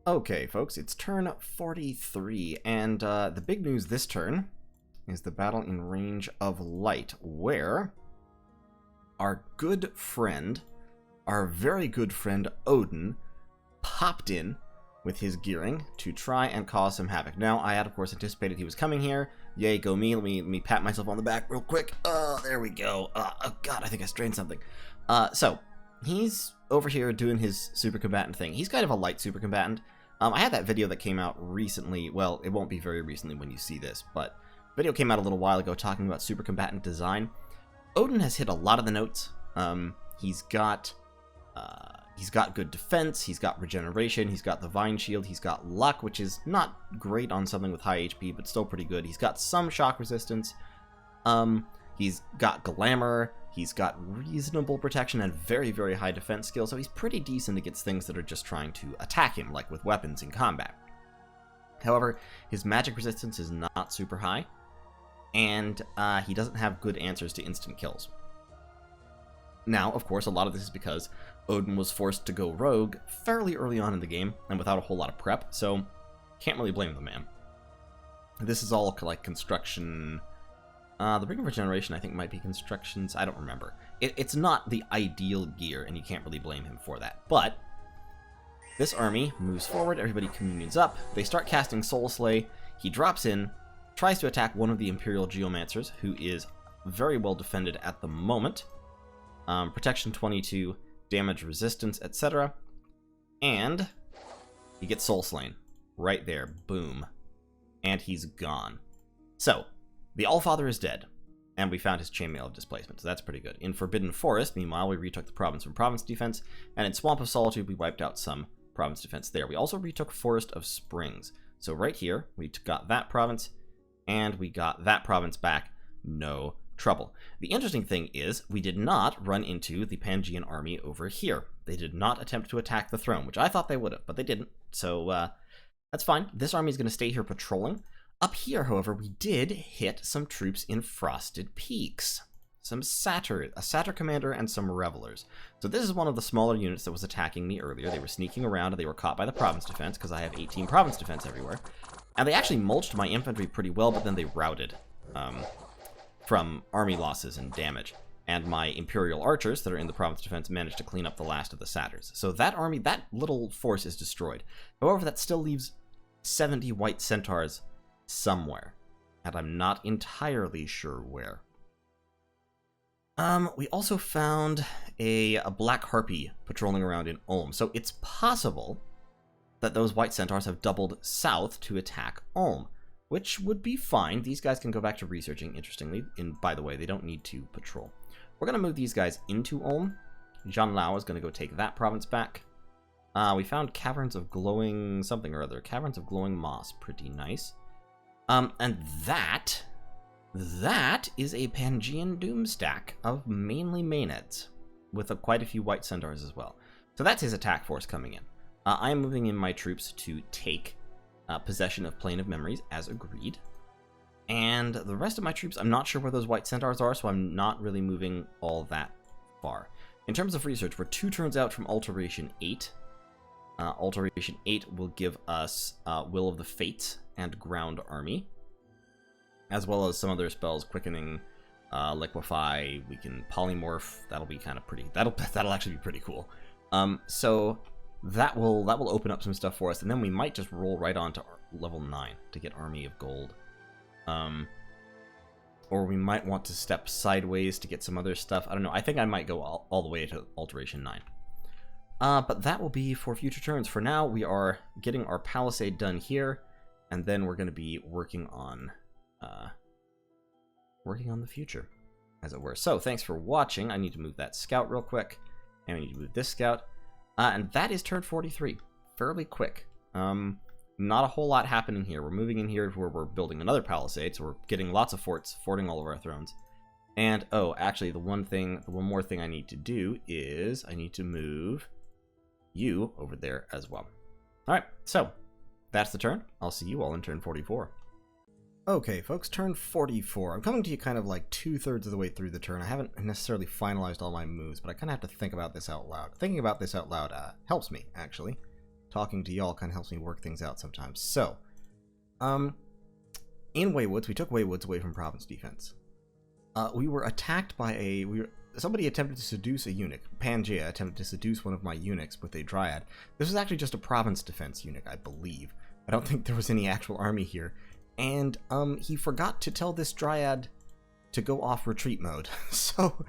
Okay, folks, it's turn 43, and the big news this turn is the battle in Range of Light, where our good friend, our very good friend Odin, popped in with his gearing to try and cause some havoc. Now, I had, of course, anticipated he was coming here. Yay, go me. Let me pat myself on the back real quick. Oh, there we go. Oh, God, I think I strained something. So, he's over here doing his super combatant thing. He's kind of a light super combatant. I had that video that came out recently. Well, it won't be very recently when you see this, but video came out a little while ago talking about super combatant design. Odin has hit a lot of the notes. He's got good defense, he's got regeneration, he's got the Vine Shield, he's got luck, which is not great on something with high HP, but still pretty good. He's got some shock resistance. He's got glamour, he's got reasonable protection and very, very high defense skill, so he's pretty decent against things that are just trying to attack him, like with weapons in combat. However, his magic resistance is not super high, and he doesn't have good answers to instant kills. Now, of course, a lot of this is because Odin was forced to go rogue fairly early on in the game, and without a whole lot of prep, so can't really blame the man. This is all like construction. The Ring of Regeneration, I think, might be constructions. I don't remember. It's not the ideal gear, and you can't really blame him for that. But this army moves forward. Everybody communions up. They start casting Soul Slay. He drops in, tries to attack one of the Imperial Geomancers, who is very well defended at the moment. Protection 22, damage resistance, etc. And he gets Soul Slain. Right there. Boom. And he's gone. So, the Allfather is dead, and we found his Chainmail of Displacement, so that's pretty good. In Forbidden Forest, meanwhile, we retook the province from province defense, and in Swamp of Solitude, we wiped out some province defense there. We also retook Forest of Springs. So right here, we got that province, and we got that province back. No trouble. The interesting thing is, we did not run into the Pangean army over here. They did not attempt to attack the throne, which I thought they would have, but they didn't. So, that's fine. This army is going to stay here patrolling. Up here, however, we did hit some troops in Frosted Peaks. Some Satyr, a Satyr commander, and some Revelers. So this is one of the smaller units that was attacking me earlier. They were sneaking around, and they were caught by the province defense, because I have 18 province defense everywhere. And they actually mulched my infantry pretty well, but then they routed from army losses and damage. And my Imperial archers that are in the province defense managed to clean up the last of the Satyrs. So that army, that little force is destroyed. However, that still leaves 70 white Centaurs somewhere, and I'm not entirely sure where. We also found a Black Harpy patrolling around in Ulm, so it's possible that those white Centaurs have doubled south to attack Ulm, which would be fine. These guys can go back to researching, interestingly, and by the way, they don't need to patrol. We're going to move these guys into Ulm. Jean Lao is going to go take that province back. We found Caverns of Glowing something or other. Caverns of Glowing Moss, pretty nice. And that is a Pangean Doom stack of mainly Maenads, with quite a few white Centaurs as well. So that's his attack force coming in. I am moving in my troops to take possession of Plane of Memories, as agreed. And the rest of my troops, I'm not sure where those white Centaurs are, so I'm not really moving all that far. In terms of research, we're 2 turns out from Alteration 8. Alteration 8 will give us Will of the Fates and Ground Army, as well as some other spells, Quickening, Liquefy. We can Polymorph. That'll be kind of pretty. That'll actually be pretty cool. So that will open up some stuff for us, and then we might just roll right on to level 9 to get Army of Gold. Or we might want to step sideways to get some other stuff. I don't know. I think I might go all the way to Alteration 9. But that will be for future turns. For now, we are getting our Palisade done here, and then we're going to be working on the future, as it were. So, thanks for watching. I need to move that scout real quick, and we need to move this scout. And that is turn 43. Fairly quick. Not a whole lot happening here. We're moving in here where we're building another Palisade, so we're getting lots of forts, forting all of our thrones. And, oh, actually, the one more thing I need to do is I need to move you over there as well. Alright, so that's the turn. I'll see you all in turn 44. Okay, folks, turn 44. I'm coming to you kind of like 2/3 of the way through the turn. I haven't necessarily finalized all my moves, but I kind of have to think about this out loud. Thinking about this out loud helps me, actually. talking to y'all kind of helps me work things out sometimes. So, in Waywoods, we took Waywoods away from province defense. We were attacked by somebody attempted to seduce a eunuch. Pangea attempted to seduce one of my eunuchs with a dryad. This was actually just a province defense eunuch, I believe. I don't think there was any actual army here. And he forgot to tell this dryad to go off retreat mode. So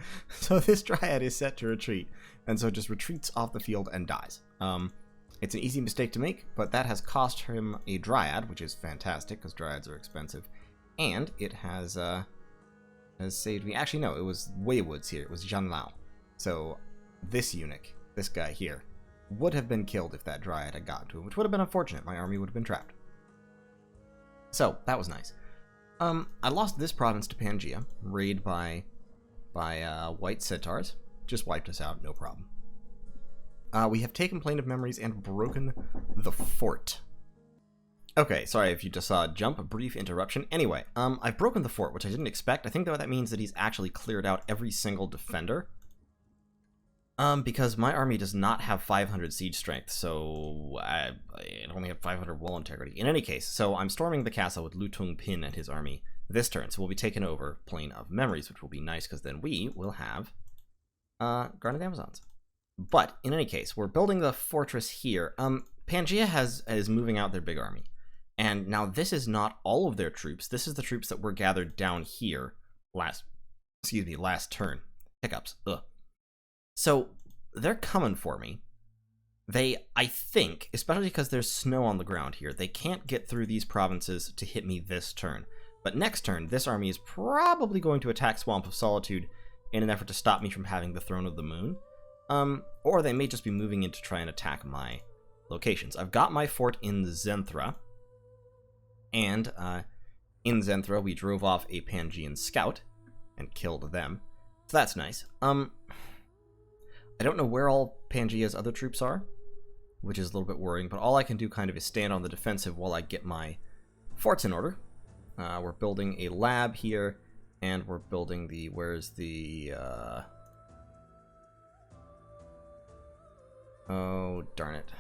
this dryad is set to retreat, and so just retreats off the field and dies. It's an easy mistake to make, but that has cost him a dryad, which is fantastic because dryads are expensive, and it has saved me. Actually, no, it was Waywoods here. It was Zhanlao. So this eunuch, this guy here, would have been killed if that dryad had gotten to him, which would have been unfortunate. My army would have been trapped. So that was nice. I lost this province to Pangea, raided by white centaurs. Just wiped us out, no problem. We have taken Plane of Memories and broken the fort. Okay, sorry if you just saw a jump, a brief interruption. Anyway, I've broken the fort, which I didn't expect. I think that means that he's actually cleared out every single defender. Because my army does not have 500 siege strength, so I only have 500 wall integrity. In any case, so I'm storming the castle with Lu Tung Pin and his army this turn, so we'll be taking over Plane of Memories, which will be nice, because then we will have Guardian Amazons. But, in any case, we're building the fortress here. Pangea is moving out their big army. And now this is not all of their troops. This is the troops that were gathered down here last turn. Hiccups. Ugh. So, they're coming for me. I think, especially because there's snow on the ground here, they can't get through these provinces to hit me this turn. But next turn, this army is probably going to attack Swamp of Solitude in an effort to stop me from having the Throne of the Moon. Or they may just be moving in to try and attack my locations. I've got my fort in Zenthra. And in Zenthra, we drove off a Pangean scout and killed them. So that's nice. I don't know where all Pangea's other troops are, which is a little bit worrying, but all I can do kind of is stand on the defensive while I get my forts in order. We're building a lab here, and we're building the... Where's the... Oh, darn it.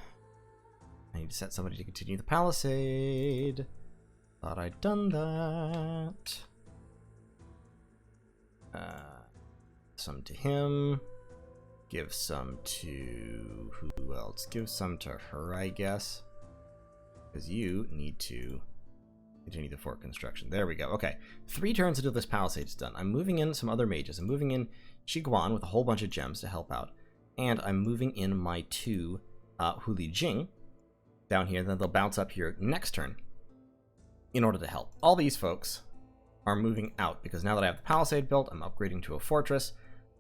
I need to set somebody to continue the palisade. Thought I'd done that. Some to him. Give some to... Who else? Give some to her, I guess. Because you need to continue the fort construction. There we go. Okay. 3 turns until this palisade is done. I'm moving in some other mages. I'm moving in Shiguan with a whole bunch of gems to help out. And I'm moving in my 2 Huli Jing down here. Then they'll bounce up here next turn in order to help. All these folks are moving out because now that I have the palisade built, I'm upgrading to a fortress.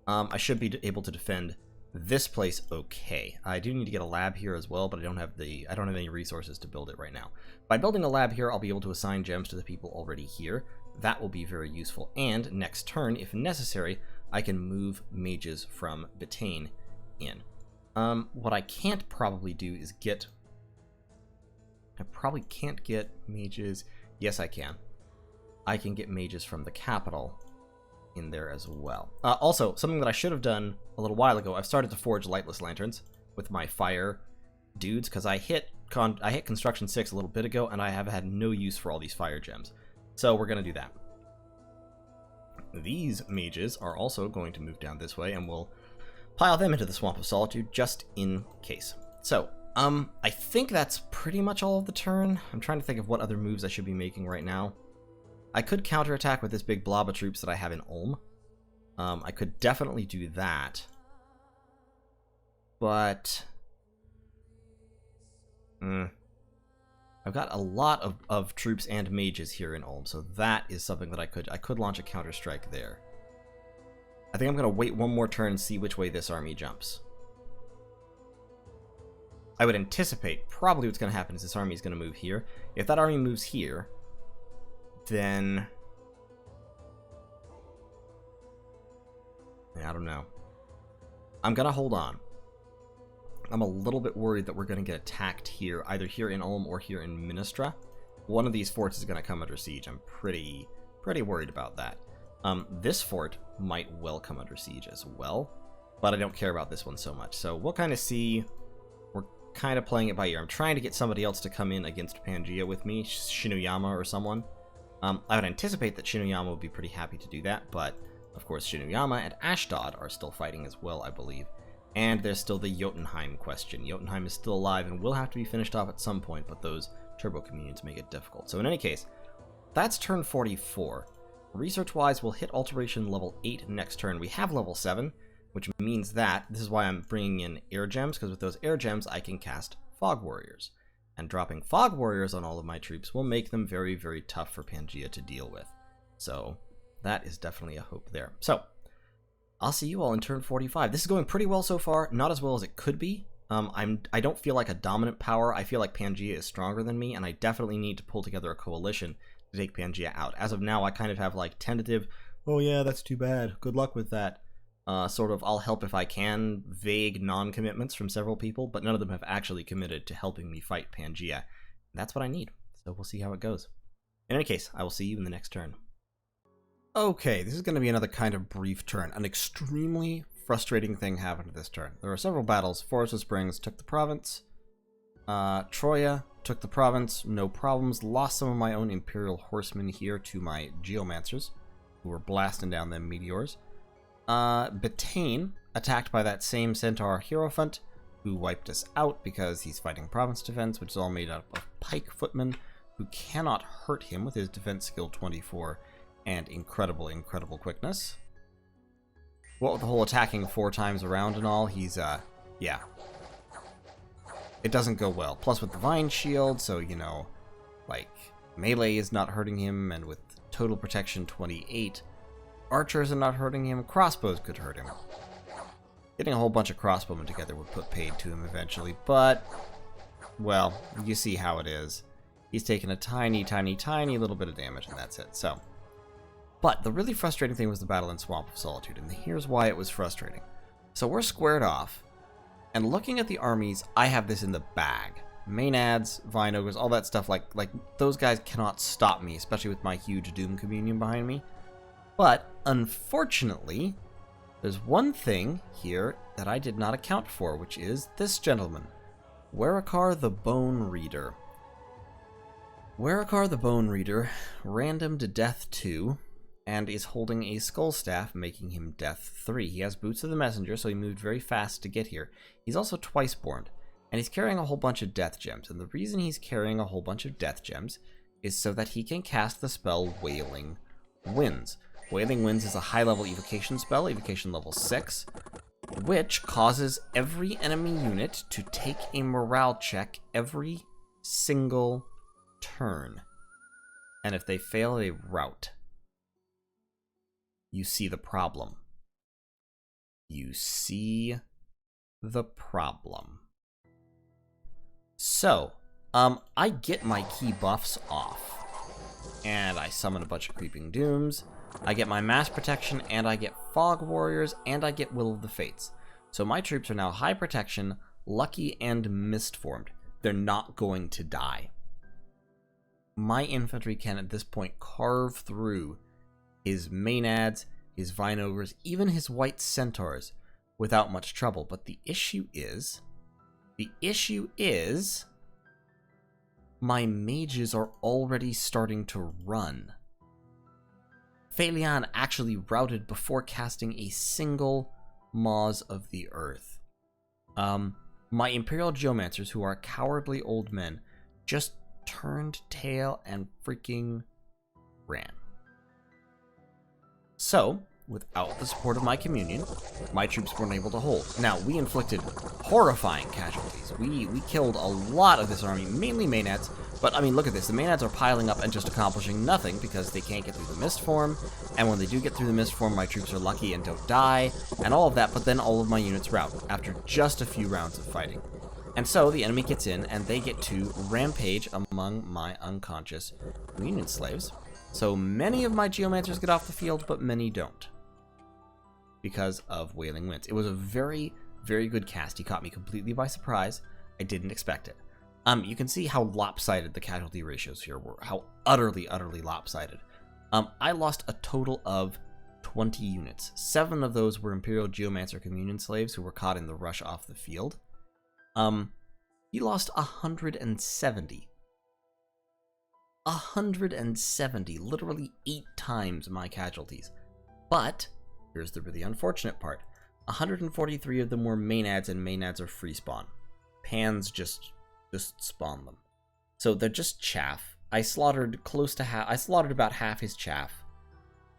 I should be able to defend this place okay. I do need to get a lab here as well, but I don't have any resources to build it right now. By building a lab here, I'll be able to assign gems to the people already here. That will be very useful. And next turn, if necessary, I can move mages from Betaine in. What I can't probably do is get... I probably can't get mages... Yes, I can. I can get mages from the capital in there as well. Also, something that I should have done a little while ago, I've started to forge lightless lanterns with my fire dudes, because I hit construction 6 a little bit ago, and I have had no use for all these fire gems. So we're going to do that. These mages are also going to move down this way, and we'll pile them into the Swamp of Solitude just in case. So, I think that's pretty much all of the turn. I'm trying to think of what other moves I should be making right now. I could counterattack with this big blob of troops that I have in Ulm. I could definitely do that. But... I've got a lot of troops and mages here in Ulm, so that is something that I could launch a counter-strike there. I think I'm going to wait one more turn and see which way this army jumps. I would anticipate probably what's going to happen is this army is going to move here. If that army moves here, then... I don't know. I'm going to hold on. I'm a little bit worried that we're going to get attacked here, either here in Ulm or here in Ministra. One of these forts is going to come under siege. I'm pretty worried about that. This fort might well come under siege as well, but I don't care about this one so much. So we'll kind of see. We're kind of playing it by ear. I'm trying to get somebody else to come in against Pangaea with me, Shinuyama or someone. I would anticipate that Shinuyama would be pretty happy to do that, but of course Shinuyama and Ashdod are still fighting as well, I believe. And there's still the Jotunheim question. Jotunheim is still alive and will have to be finished off at some point, but those turbo communions make it difficult. So in any case, that's turn 44. Research-wise, we'll hit alteration level 8 next turn. We have level 7, which means that, this is why I'm bringing in air gems, because with those air gems I can cast Fog Warriors. And dropping Fog Warriors on all of my troops will make them very, very tough for Pangaea to deal with. So that is definitely a hope there. So I'll see you all in turn 45. This is going pretty well so far, not as well as it could be. I don't feel like a dominant power. I feel like Pangaea is stronger than me, and I definitely need to pull together a coalition to take Pangaea out. As of now, I kind of have like tentative, oh yeah, that's too bad, good luck with that, sort of I'll help if I can, vague non-commitments from several people, but none of them have actually committed to helping me fight Pangaea. That's what I need, so we'll see how it goes. In any case, I will see you in the next turn. Okay, this is going to be another kind of brief turn. An extremely frustrating thing happened this turn. There were several battles. Forest of Springs took the province. Troya took the province, no problems. Lost some of my own Imperial horsemen here to my Geomancers, who were blasting down them meteors. Betaine, attacked by that same Centaur Hierophant, who wiped us out because he's fighting province defense, which is all made up of pike footmen, who cannot hurt him with his defense skill 24 and incredible, incredible quickness. What with the whole attacking 4 times around and all, he's, yeah. It doesn't go well. Plus with the Vine Shield, so, you know, like, melee is not hurting him, and with total protection 28, archers are not hurting him, crossbows could hurt him. Getting a whole bunch of crossbowmen together would put paid to him eventually, but, well, you see how it is. He's taken a tiny, tiny, tiny little bit of damage, and that's it, so. But the really frustrating thing was the battle in Swamp of Solitude, and here's why it was frustrating. So we're squared off, and looking at the armies, I have this in the bag. Maenads, Vine Ogres, all that stuff, like those guys cannot stop me, especially with my huge Doom Communion behind me. But, unfortunately, there's one thing here that I did not account for, which is this gentleman. Werakar the Bone Reader. Werakar the Bone Reader, random to death 2, and is holding a skull staff, making him death 3. He has Boots of the Messenger, so he moved very fast to get here. He's also twice-born, and he's carrying a whole bunch of death gems, and the reason he's carrying a whole bunch of death gems is so that he can cast the spell Wailing Winds. Wailing Winds is a high-level evocation spell, evocation level 6, which causes every enemy unit to take a morale check every single turn. And if they fail, they rout. You see the problem. You see the problem. So, I get my key buffs off, and I summon a bunch of Creeping Dooms. I get my Mass Protection, and I get Fog Warriors, and I get Will of the Fates. So my troops are now High Protection, Lucky, and Mist-formed. They're not going to die. My infantry can at this point carve through his Maenads, his Vine Ogres, even his White Centaurs without much trouble. But the issue is, my mages are already starting to run. Phalian actually routed before casting a single Maws of the Earth. My Imperial Geomancers, who are cowardly old men, just turned tail and freaking ran. So, without the support of my communion, my troops weren't able to hold. Now, we inflicted horrifying casualties. We killed a lot of this army, mainly Maenads, but I mean, look at this. The Maenads are piling up and just accomplishing nothing because they can't get through the Mist form, and when they do get through the Mist form, my troops are lucky and don't die, and all of that, but then all of my units rout after just a few rounds of fighting. And so the enemy gets in, and they get to rampage among my unconscious Union slaves. So many of my Geomancers get off the field, but many don't, because of Wailing Winds. It was a very, very good cast. He caught me completely by surprise. I didn't expect it. You can see how lopsided the casualty ratios here were, how utterly, utterly lopsided. I lost a total of 20 units. 7 of those were Imperial Geomancer Communion slaves who were caught in the rush off the field. He lost 170. 170, literally 8 times my casualties. But, here's the really unfortunate part. 143 of them were maenads, and maenads are free spawn. Pans just spawn them. So they're just chaff. I slaughtered about half his chaff.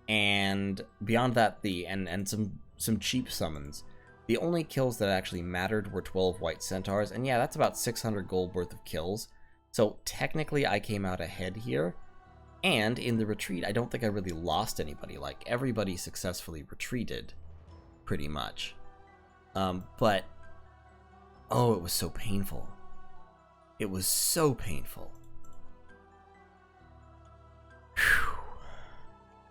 And beyond that, and some cheap summons. The only kills that actually mattered were 12 white centaurs, and yeah, that's about 600 gold worth of kills. So technically I came out ahead here, and in the retreat I don't think I really lost anybody. Like, everybody successfully retreated, pretty much. But, oh, it was so painful. It was so painful. Whew.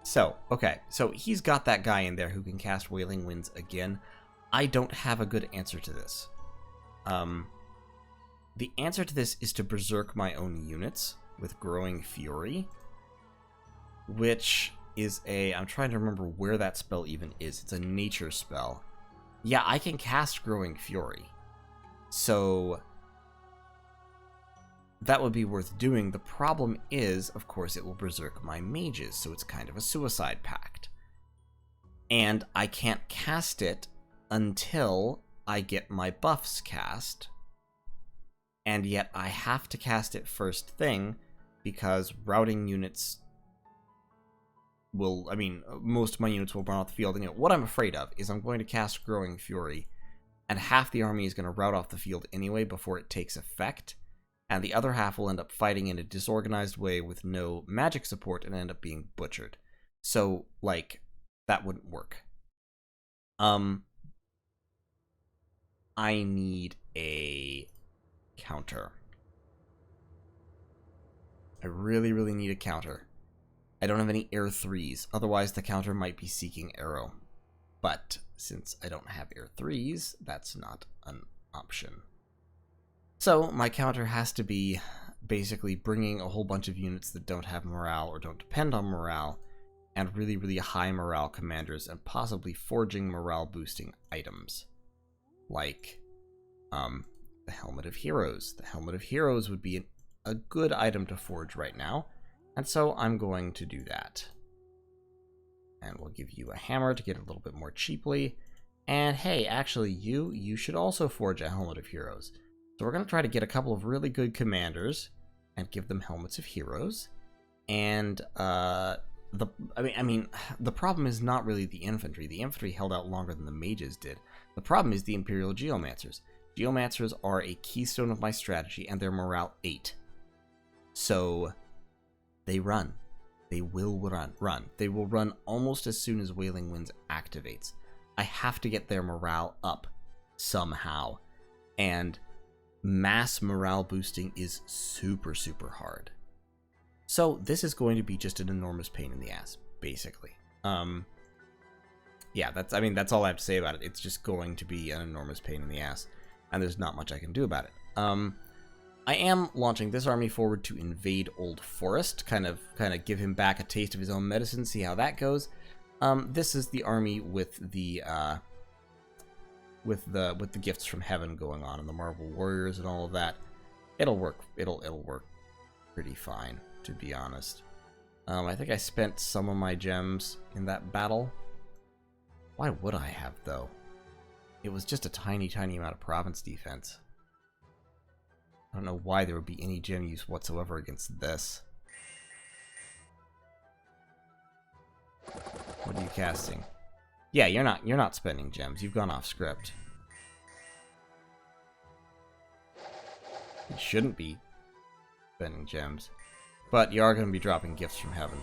So, okay, so he's got that guy in there who can cast Wailing Winds again. I don't have a good answer to this. The answer to this is to berserk my own units with Growing Fury, which is I'm trying to remember where that spell even is. It's a nature spell. Yeah, I can cast Growing Fury. So that would be worth doing. The problem is, of course, it will berserk my mages, so it's kind of a suicide pact. And I can't cast it until I get my buffs cast. And yet I have to cast it first thing, because routing units will, most of my units will run off the field. And what I'm afraid of is I'm going to cast Growing Fury, and half the army is going to rout off the field anyway before it takes effect, and the other half will end up fighting in a disorganized way with no magic support and end up being butchered. So, like, that wouldn't work. I need a counter. I really, really need a counter. I don't have any air 3s, otherwise the counter might be seeking arrow. But since I don't have air 3s, that's not an option. So my counter has to be basically bringing a whole bunch of units that don't have morale or don't depend on morale, and really, really high morale commanders, and possibly forging morale boosting items. Like, the Helmet of Heroes. The Helmet of Heroes would be a good item to forge right now, and so I'm going to do that. And we'll give you a hammer to get a little bit more cheaply. And hey, actually, you should also forge a Helmet of Heroes. So we're going to try to get a couple of really good commanders and give them Helmets of Heroes. And the problem is not really the infantry. The infantry held out longer than the mages did. The problem is the Imperial Geomancers. Geomancers are a keystone of my strategy, and they're morale 8. So they run. They will run. They will run almost as soon as Wailing Winds activates. I have to get their morale up somehow. And mass morale boosting is super, super hard. So this is going to be just an enormous pain in the ass, basically. Yeah, that's all I have to say about it. It's just going to be an enormous pain in the ass, and there's not much I can do about it. I am launching this army forward to invade Old Forest, kind of give him back a taste of his own medicine, see how that goes. This is the army with the gifts from heaven going on, and the Marble Warriors and all of that. It'll work. It'll work pretty fine, to be honest. I think I spent some of my gems in that battle. Why would I have, though? It was just a tiny, tiny amount of province defense. I don't know why there would be any gem use whatsoever against this. What are you casting? Yeah, you're not spending gems. You've gone off script. You shouldn't be spending gems. But you are going to be dropping gifts from heaven.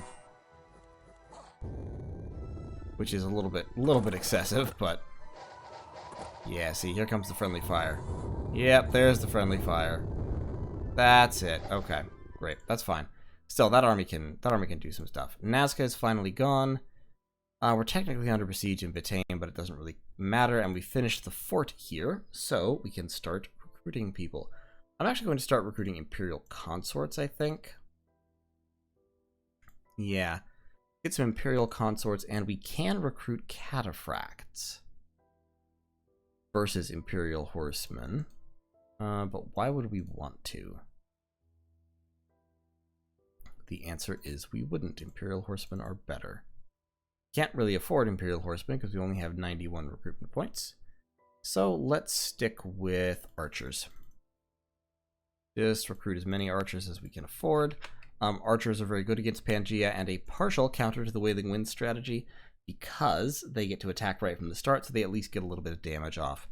Which is a little bit excessive, but yeah, see, here comes the friendly fire. Yep, there's the friendly fire. That's it. Okay, great. That's fine. Still, that army can do some stuff. Nazca is finally gone. We're technically under besiege in Batagne, but it doesn't really matter, and we finished the fort here, so we can start recruiting people. I'm actually going to start recruiting Imperial Consorts, I think. Yeah. Get some Imperial Consorts, and we can recruit Cataphracts versus Imperial Horsemen. But why would we want to? The answer is we wouldn't. Imperial Horsemen are better. Can't really afford Imperial Horsemen because we only have 91 recruitment points. So let's stick with archers. Just recruit as many archers as we can afford. Archers are very good against Pangea and a partial counter to the Wailing Winds strategy because they get to attack right from the start, so they at least get a little bit of damage off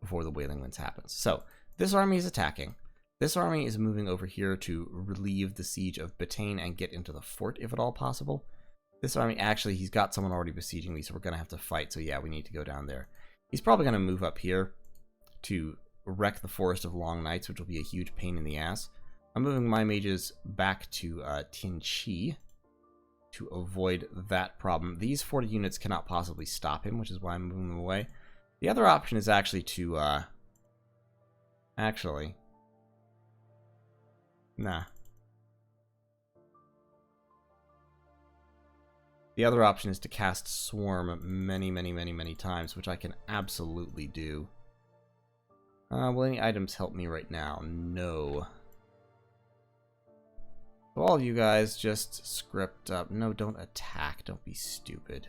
before the Wailing Winds happens. So this army is attacking. This army is moving over here to relieve the siege of Bataine and get into the fort if at all possible. This army, actually, he's got someone already besieging me, so we're going to have to fight. So yeah, we need to go down there. He's probably going to move up here to wreck the Forest of Long Nights, which will be a huge pain in the ass. I'm moving my mages back to Tianchi to avoid that problem. These 40 units cannot possibly stop him, which is why I'm moving them away. The other option is actually to... Nah. The other option is to cast Swarm many times, which I can absolutely do. Will any items help me right now? No. So all of you guys just script up. No, don't attack. Don't be stupid.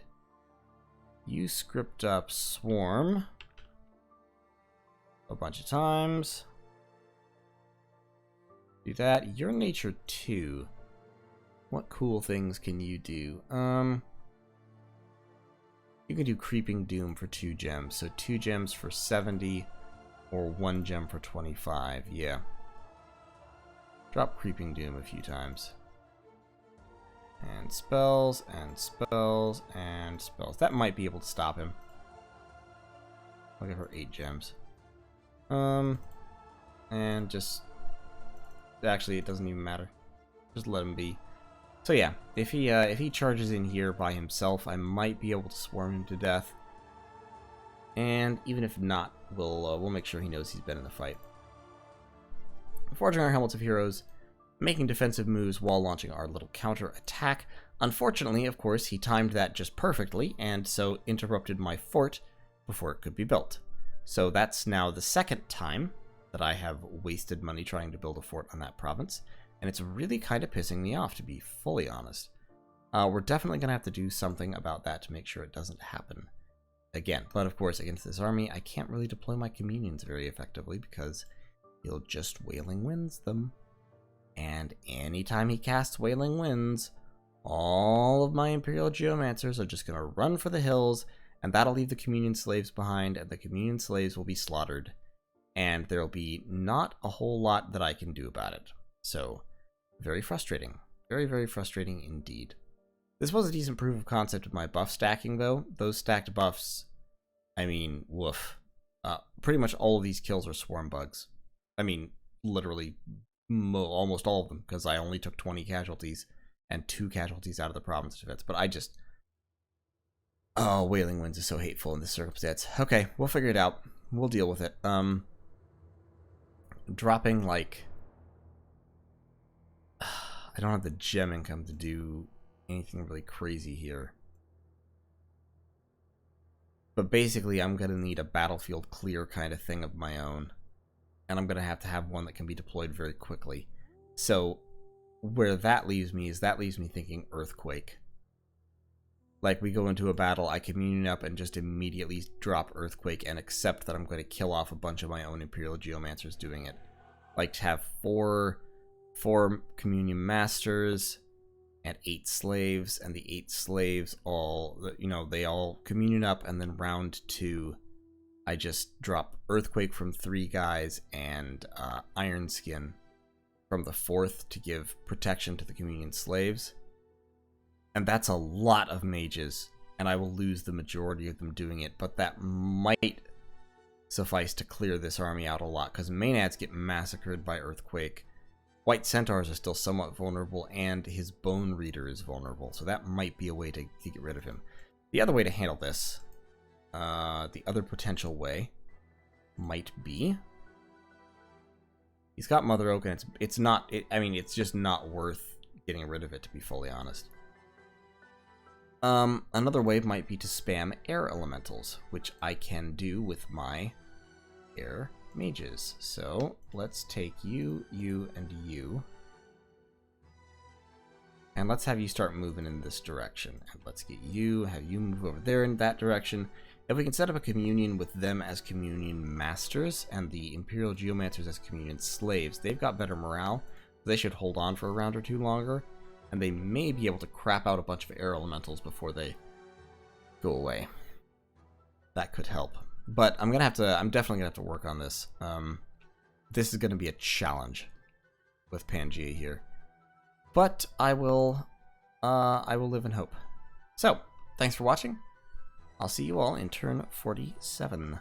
You script up Swarm a bunch of times. Do that. You're nature 2. What cool things can you do? You can do Creeping Doom for 2 gems. So 2 gems for 70 or 1 gem for 25. Yeah. Drop Creeping Doom a few times. And spells, and spells, and spells. That might be able to stop him. I'll give her 8 gems. And just... Actually, it doesn't even matter. Just let him be. So yeah, if he charges in here by himself, I might be able to swarm him to death. And even if not, we'll make sure he knows he's been in the fight. Forging our Helmets of Heroes, making defensive moves while launching our little counter attack. Unfortunately, of course, he timed that just perfectly, and so interrupted my fort before it could be built. So that's now the second time that I have wasted money trying to build a fort on that province, and it's really kind of pissing me off, to be fully honest. We're definitely going to have to do something about that to make sure it doesn't happen again. But of course, against this army, I can't really deploy my communions very effectively because he'll just Wailing Winds them. And anytime he casts Wailing Winds, all of my Imperial Geomancers are just going to run for the hills, and that'll leave the communion slaves behind, and the communion slaves will be slaughtered. And there'll be not a whole lot that I can do about it. So, very frustrating. Very frustrating indeed. This was a decent proof of concept with my buff stacking, though. Those stacked buffs, I mean, woof. Pretty much all of these kills are swarm bugs. I mean, literally, almost all of them, because I only took 20 casualties and 2 casualties out of the province defense. But I just... Oh, Wailing Winds is so hateful in this circumstance. Okay, we'll figure it out. We'll deal with it. Dropping, like... I don't have the gem income to do anything really crazy here. But basically, I'm going to need a battlefield clear kind of thing of my own. And I'm going to have one that can be deployed very quickly. So, where that leaves me is that leaves me thinking Earthquake. Like, we go into a battle, I communion up and just immediately drop Earthquake and accept that I'm going to kill off a bunch of my own Imperial Geomancers doing it. Like, to have four Communion Masters and 8 slaves, and the 8 slaves all, you know, they all communion up, and then round 2, I just drop Earthquake from 3 guys and Iron Skin from the 4th to give protection to the Communion slaves. And that's a lot of mages, and I will lose the majority of them doing it, but that might suffice to clear this army out a lot, because Maenads get massacred by Earthquake. White Centaurs are still somewhat vulnerable, and his Bone Reader is vulnerable, so that might be a way to get rid of him. The other way to handle this, the other potential way, might be... He's got Mother Oak, and it's just not worth getting rid of it, to be fully honest. Another way might be to spam air elementals, which I can do with my air mages. So let's take you, you, and you. And let's have you start moving in this direction. And let's get you, have you move over there in that direction. If we can set up a communion with them as communion masters and the Imperial Geomancers as communion slaves, they've got better morale. They should hold on for a round or two longer. And they may be able to crap out a bunch of air elementals before they go away. That could help. But I'm definitely gonna have to work on this. This is gonna be a challenge with Pangaea here. But I will live in hope. So, thanks for watching. I'll see you all in turn 47.